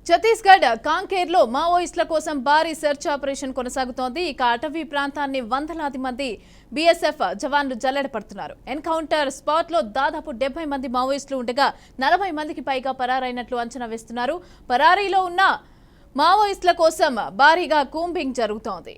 ఛత్తీస్గఢ్ కాంకేర్లో మావోయిస్టుల కోసం భారీ సెర్చ్ ఆపరేషన్ కొనసాగుతోంది. ఇక అటవీ ప్రాంతాన్ని వందలాది మంది బీఎస్ఎఫ్ జవాన్లు జల్లెడపడుతున్నారు. ఎన్కౌంటర్ స్పాట్లో దాదాపు 70 మంది మావోయిస్టులు ఉండగా 40 మందికి పైగా పరారైనట్లు అంచనా వేస్తున్నారు. పరారీలో ఉన్న మావోయిస్టుల కోసం భారీగా కూంబింగ్ జరుగుతోంది.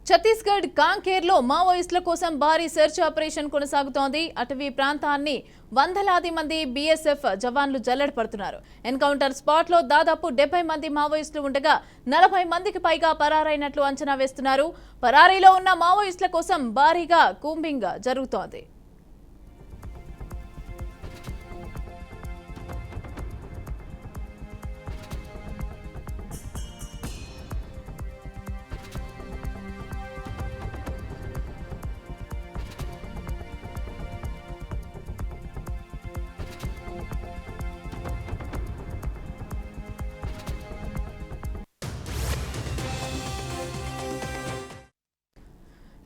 ఛత్తీస్గఢ్ కాంకేర్లో మావోయిస్టుల కోసం భారీ సెర్చ్ ఆపరేషన్ కొనసాగుతోంది. అటవీ ప్రాంతాన్ని వందలాది మంది బీఎస్ఎఫ్ జవాన్లు జల్లెడపడుతున్నారు. ఎన్కౌంటర్ స్పాట్లో దాదాపు 70 మంది మావోయిస్టులు ఉండగా 40 మందికి పైగా పరారైనట్లు అంచనా వేస్తున్నారు. పరారీలో ఉన్న మావోయిస్టుల కోసం భారీగా కూంబింగ్ జరుగుతోంది.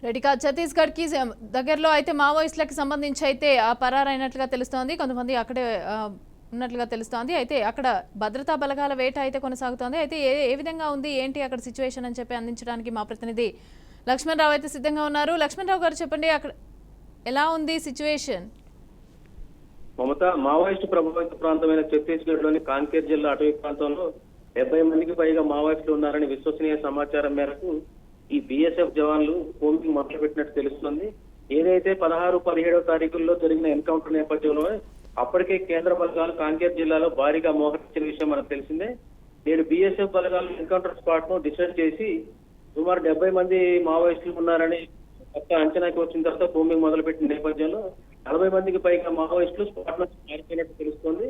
రెడ్డిగా ఛత్తీస్గఢ్ కి దగ్గరలో అయితే మావోయిస్టులకు సంబంధించి అయితే పరారైనట్లుగా తెలుస్తోంది. కొంతమంది అక్కడే ఉన్నట్లుగా తెలుస్తోంది. అయితే అక్కడ భద్రతా బలగాల వేట అయితే కొనసాగుతోంది. అయితే ఏ విధంగా ఉంది ఏంటి అక్కడ సిచ్యువేషన్ అని చెప్పి అందించడానికి మా ప్రతినిధి లక్ష్మణ్ రావు అయితే సిద్ధంగా ఉన్నారు. లక్ష్మణ్ రావు గారు చెప్పండి, అక్కడ ఎలా ఉంది సిచ్యువేషన్? మమత, మావోయిస్టు ప్రభావిత ప్రాంతమైన ఛత్తీస్గఢ్ లోని కాంకేర్ జిల్లా అటవీ ప్రాంతంలో 70 మందికి పైగా మావోయిస్టులు ఉన్నారని విశ్వసనీయ సమాచారం మేరకు ఈ బీఎస్ఎఫ్ జవాన్లు కూంబింగ్ మొదలు పెట్టినట్టు తెలుస్తుంది. ఏదైతే 16, 17 తారీఖుల్లో జరిగిన ఎన్కౌంటర్ నేపథ్యంలో అప్పటికే కేంద్ర బలగాలు కాంకేర్ జిల్లాలో భారీగా మోహరించిన విషయం మనకు తెలిసిందే. నేడు బీఎస్ఎఫ్ బలగాలు ఎన్కౌంటర్ స్పాట్ ను డిసైడ్ చేసి సుమారు 70 మంది మావోయిస్టులు ఉన్నారని కొత్త అంచనాకి వచ్చిన తర్వాత కూంబింగ్ మొదలుపెట్టిన నేపథ్యంలో 40 మందికి పైగా మావోయిస్టులు స్పాట్ నుంచి పారిపోయినట్టు తెలుస్తోంది.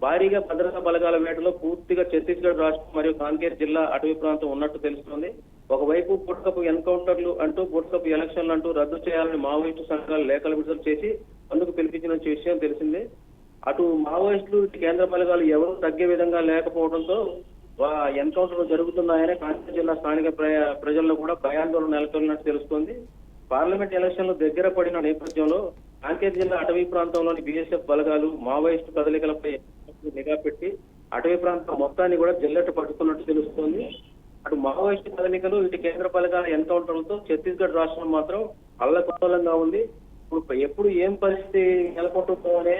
భారీగా భద్రతా బలగాల వేటలో పూర్తిగా ఛత్తీస్గఢ్ రాష్ట్రం మరియు కాంకేర్ జిల్లా అటవీ ప్రాంతం ఉన్నట్టు తెలుస్తోంది. ఒకవైపు బూటకపు ఎన్కౌంటర్లు అంటూ బూటకపు ఎలక్షన్లు అంటూ రద్దు చేయాలని మావోయిస్టు సంఘాలు లేఖలు విడుదల చేసి అందుకు పిలిపించిన విషయం తెలిసిందే. అటు మావోయిస్టులు కేంద్ర బలగాలు ఎవరూ తగ్గే విధంగా లేకపోవడంతో ఎన్కౌంటర్లు జరుగుతున్నాయని కాంకేర్ జిల్లా స్థానిక ప్రజల్లో కూడా భయాందోళన నెలకొల్లినట్టు తెలుస్తోంది. పార్లమెంట్ ఎలక్షన్లు దగ్గర పడిన నేపథ్యంలో కాంకేర్ జిల్లా అటవీ ప్రాంతంలోని బీఎస్ఎఫ్ బలగాలు మావోయిస్టు కదలికలపై నిఘా పెట్టి అటవీ ప్రాంతం మొత్తాన్ని కూడా జల్లెట్టు పట్టుకున్నట్టు తెలుస్తోంది. అటు మావోయిస్టు కదలికలు ఇటు కేంద్ర బలగాల ఎన్కౌంటర్లతో ఛత్తీస్గఢ్ రాష్ట్రం మాత్రం అల్లకల్లోలంగా ఉంది. ఇప్పుడు ఎప్పుడు ఏం పరిస్థితి నెలకొంటుందో అనే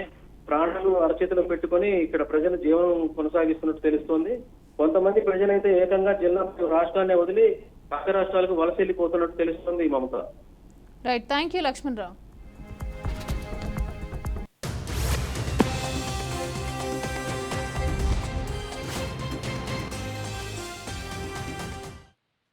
ప్రాణాలు అరచేతిలో పెట్టుకొని ఇక్కడ ప్రజలు జీవనం కొనసాగిస్తున్నట్టు తెలుస్తోంది. కొంతమంది ప్రజలైతే ఏకంగా జిల్లా రాష్ట్రాన్ని వదిలి పక్క రాష్ట్రాలకు వలస వెళ్ళిపోతున్నట్టు తెలుస్తోంది. Mamata. Right, thank you Lakshman Rao.